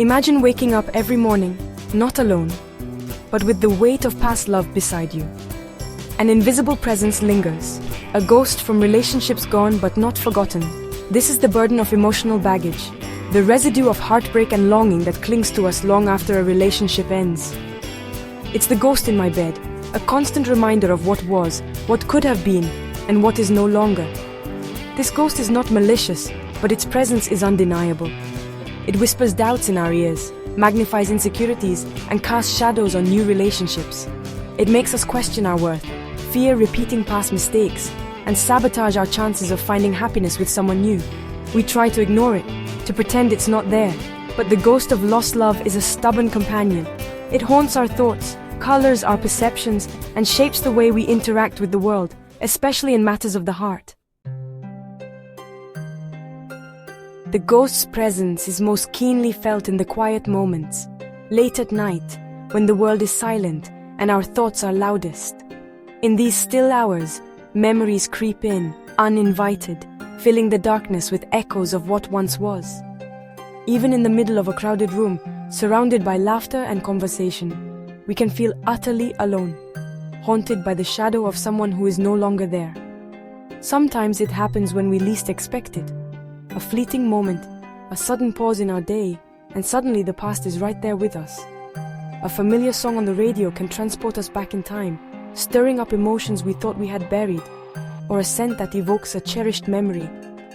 Imagine waking up every morning, not alone, but with the weight of past love beside you. An invisible presence lingers, a ghost from relationships gone but not forgotten. This is the burden of emotional baggage, the residue of heartbreak and longing that clings to us long after a relationship ends. It's the ghost in my bed, a constant reminder of what was, what could have been, and what is no longer. This ghost is not malicious, but its presence is undeniable. It whispers doubts in our ears, magnifies insecurities, and casts shadows on new relationships. It makes us question our worth, fear repeating past mistakes, and sabotage our chances of finding happiness with someone new. We try to ignore it, to pretend it's not there, but the ghost of lost love is a stubborn companion. It haunts our thoughts, colors our perceptions, and shapes the way we interact with the world, especially in matters of the heart. The ghost's presence is most keenly felt in the quiet moments, late at night, when the world is silent and our thoughts are loudest. In these still hours, memories creep in, uninvited, filling the darkness with echoes of what once was. Even in the middle of a crowded room, surrounded by laughter and conversation, we can feel utterly alone, haunted by the shadow of someone who is no longer there. Sometimes it happens when we least expect it. A fleeting moment, a sudden pause in our day, and suddenly the past is right there with us. A familiar song on the radio can transport us back in time, stirring up emotions we thought we had buried, or a scent that evokes a cherished memory.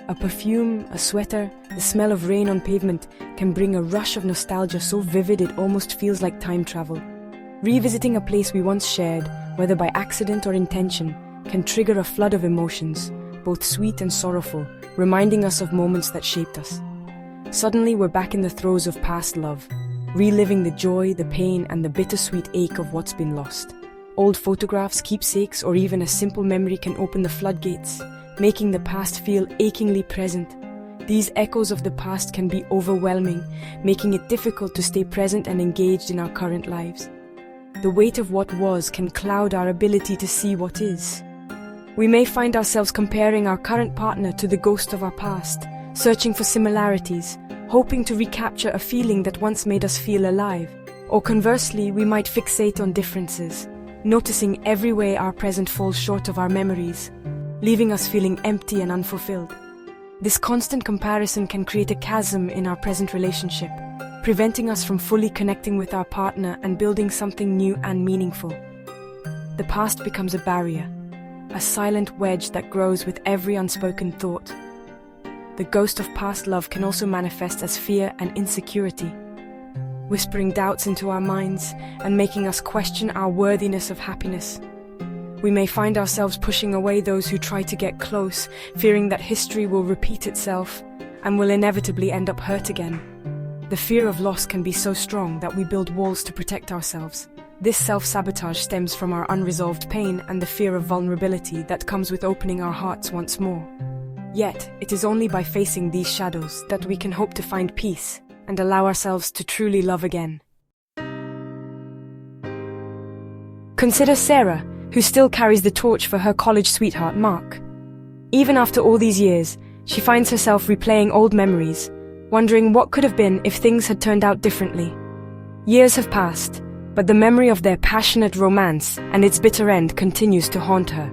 A perfume, a sweater, the smell of rain on pavement can bring a rush of nostalgia so vivid it almost feels like time travel. Revisiting a place we once shared, whether by accident or intention, can trigger a flood of emotions, both sweet and sorrowful, reminding us of moments that shaped us. Suddenly we're back in the throes of past love, reliving the joy, the pain, and the bittersweet ache of what's been lost. Old photographs, keepsakes, or even a simple memory can open the floodgates, making the past feel achingly present. These echoes of the past can be overwhelming, making it difficult to stay present and engaged in our current lives. The weight of what was can cloud our ability to see what is. We may find ourselves comparing our current partner to the ghost of our past, searching for similarities, hoping to recapture a feeling that once made us feel alive. Or conversely, we might fixate on differences, noticing every way our present falls short of our memories, leaving us feeling empty and unfulfilled. This constant comparison can create a chasm in our present relationship, preventing us from fully connecting with our partner and building something new and meaningful. The past becomes a barrier, a silent wedge that grows with every unspoken thought. The ghost of past love can also manifest as fear and insecurity, whispering doubts into our minds and making us question our worthiness of happiness. We may find ourselves pushing away those who try to get close, fearing that history will repeat itself and will inevitably end up hurt again. The fear of loss can be so strong that we build walls to protect ourselves. This self-sabotage stems from our unresolved pain and the fear of vulnerability that comes with opening our hearts once more. Yet, it is only by facing these shadows that we can hope to find peace and allow ourselves to truly love again. Consider Sarah, who still carries the torch for her college sweetheart, Mark. Even after all these years, she finds herself replaying old memories, wondering what could have been if things had turned out differently. Years have passed, but the memory of their passionate romance and its bitter end continues to haunt her.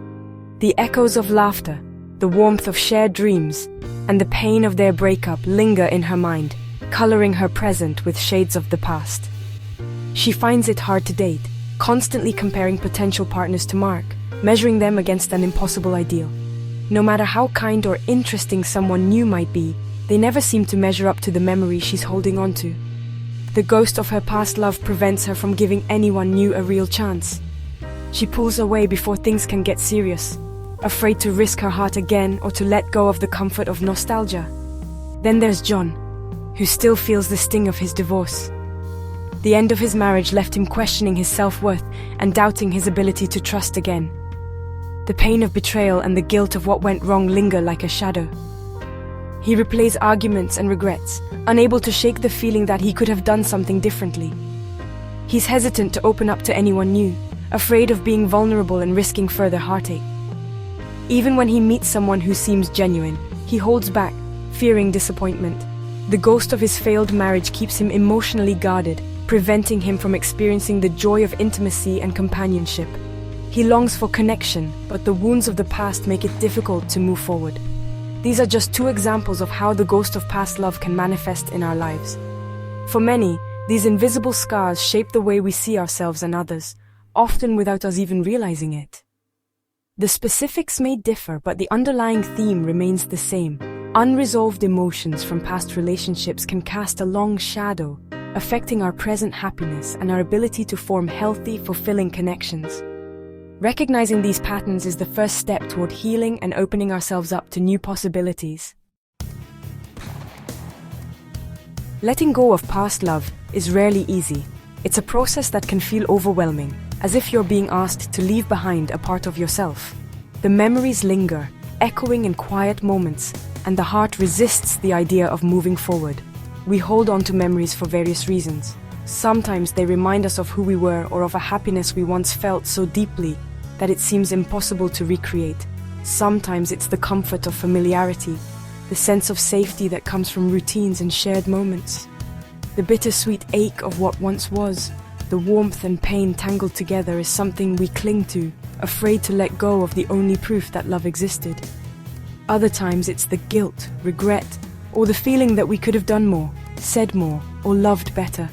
The echoes of laughter, the warmth of shared dreams, and the pain of their breakup linger in her mind, coloring her present with shades of the past. She finds it hard to date, constantly comparing potential partners to Mark, measuring them against an impossible ideal. No matter how kind or interesting someone new might be, they never seem to measure up to the memory she's holding on to. The ghost of her past love prevents her from giving anyone new a real chance. She pulls away before things can get serious, afraid to risk her heart again or to let go of the comfort of nostalgia. Then there's John, who still feels the sting of his divorce. The end of his marriage left him questioning his self-worth and doubting his ability to trust again. The pain of betrayal and the guilt of what went wrong linger like a shadow. He replays arguments and regrets, unable to shake the feeling that he could have done something differently. He's hesitant to open up to anyone new, afraid of being vulnerable and risking further heartache. Even when he meets someone who seems genuine, he holds back, fearing disappointment. The ghost of his failed marriage keeps him emotionally guarded, preventing him from experiencing the joy of intimacy and companionship. He longs for connection, but the wounds of the past make it difficult to move forward. These are just two examples of how the ghost of past love can manifest in our lives. For many, these invisible scars shape the way we see ourselves and others, often without us even realizing it. The specifics may differ, but the underlying theme remains the same. Unresolved emotions from past relationships can cast a long shadow, affecting our present happiness and our ability to form healthy, fulfilling connections. Recognizing these patterns is the first step toward healing and opening ourselves up to new possibilities. Letting go of past love is rarely easy. It's a process that can feel overwhelming, as if you're being asked to leave behind a part of yourself. The memories linger, echoing in quiet moments, and the heart resists the idea of moving forward. We hold on to memories for various reasons. Sometimes they remind us of who we were or of a happiness we once felt so deeply that it seems impossible to recreate. Sometimes it's the comfort of familiarity, the sense of safety that comes from routines and shared moments. The bittersweet ache of what once was, the warmth and pain tangled together is something we cling to, afraid to let go of the only proof that love existed. Other times it's the guilt, regret, or the feeling that we could have done more, said more, or loved better.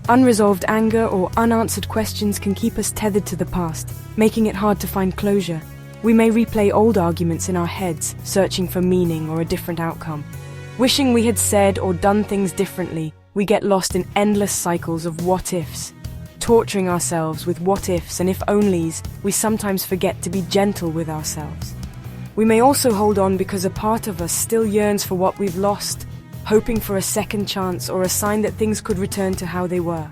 Unresolved anger or unanswered questions can keep us tethered to the past, making it hard to find closure. We may replay old arguments in our heads, searching for meaning or a different outcome. Wishing we had said or done things differently, we get lost in endless cycles of what-ifs. Torturing ourselves with what-ifs and if-onlys, we sometimes forget to be gentle with ourselves. We may also hold on because a part of us still yearns for what we've lost, hoping for a second chance or a sign that things could return to how they were.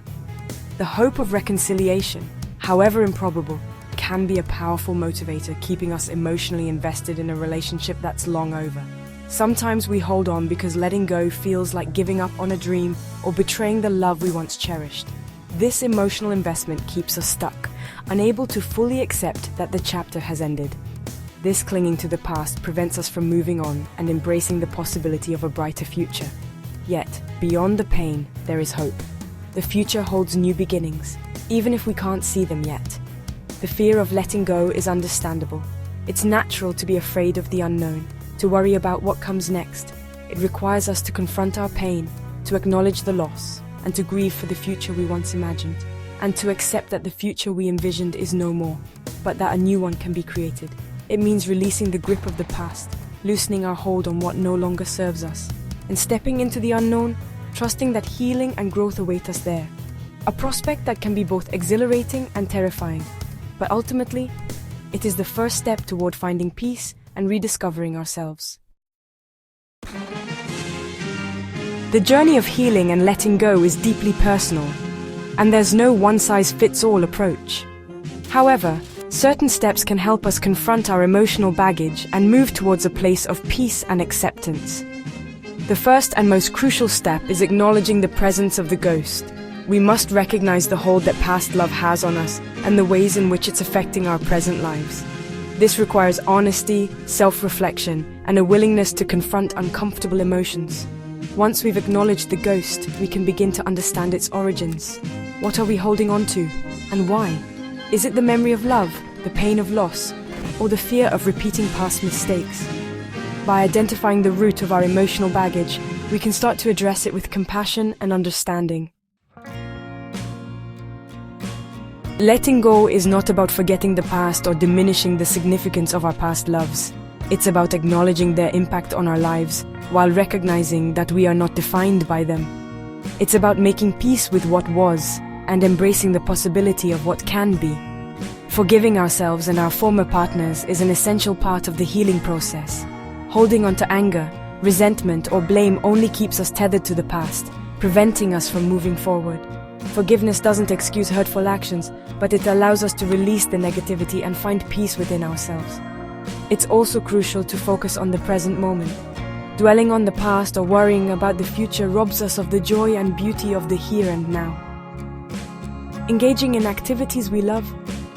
The hope of reconciliation, however improbable, can be a powerful motivator, keeping us emotionally invested in a relationship that's long over. Sometimes we hold on because letting go feels like giving up on a dream or betraying the love we once cherished. This emotional investment keeps us stuck, unable to fully accept that the chapter has ended. This clinging to the past prevents us from moving on and embracing the possibility of a brighter future. Yet, beyond the pain, there is hope. The future holds new beginnings, even if we can't see them yet. The fear of letting go is understandable. It's natural to be afraid of the unknown, to worry about what comes next. It requires us to confront our pain, to acknowledge the loss, and to grieve for the future we once imagined, and to accept that the future we envisioned is no more, but that a new one can be created. It means releasing the grip of the past, loosening our hold on what no longer serves us, and stepping into the unknown, trusting that healing and growth await us there. A prospect that can be both exhilarating and terrifying, but ultimately, it is the first step toward finding peace and rediscovering ourselves. The journey of healing and letting go is deeply personal, and there's no one-size-fits-all approach. However, certain steps can help us confront our emotional baggage and move towards a place of peace and acceptance. The first and most crucial step is acknowledging the presence of the ghost. We must recognize the hold that past love has on us and the ways in which it's affecting our present lives. This requires honesty, self-reflection, and a willingness to confront uncomfortable emotions. Once we've acknowledged the ghost, we can begin to understand its origins. What are we holding on to, and why? Is it the memory of love, the pain of loss, or the fear of repeating past mistakes? By identifying the root of our emotional baggage, we can start to address it with compassion and understanding. Letting go is not about forgetting the past or diminishing the significance of our past loves. It's about acknowledging their impact on our lives while recognizing that we are not defined by them. It's about making peace with what was and embracing the possibility of what can be. Forgiving ourselves and our former partners is an essential part of the healing process. Holding on to anger, resentment, or blame only keeps us tethered to the past, preventing us from moving forward. Forgiveness doesn't excuse hurtful actions, but it allows us to release the negativity and find peace within ourselves. It's also crucial to focus on the present moment. Dwelling on the past or worrying about the future robs us of the joy and beauty of the here and now. Engaging in activities we love,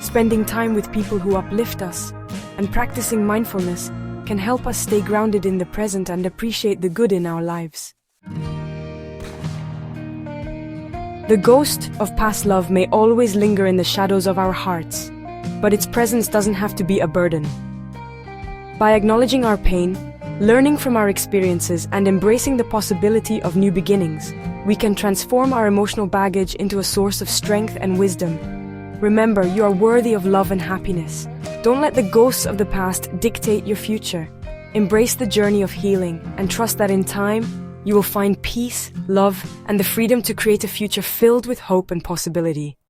spending time with people who uplift us, and practicing mindfulness can help us stay grounded in the present and appreciate the good in our lives. The ghost of past love may always linger in the shadows of our hearts, but its presence doesn't have to be a burden. By acknowledging our pain, learning from our experiences, and embracing the possibility of new beginnings, we can transform our emotional baggage into a source of strength and wisdom. Remember, you are worthy of love and happiness. Don't let the ghosts of the past dictate your future. Embrace the journey of healing and trust that in time, you will find peace, love, and the freedom to create a future filled with hope and possibility.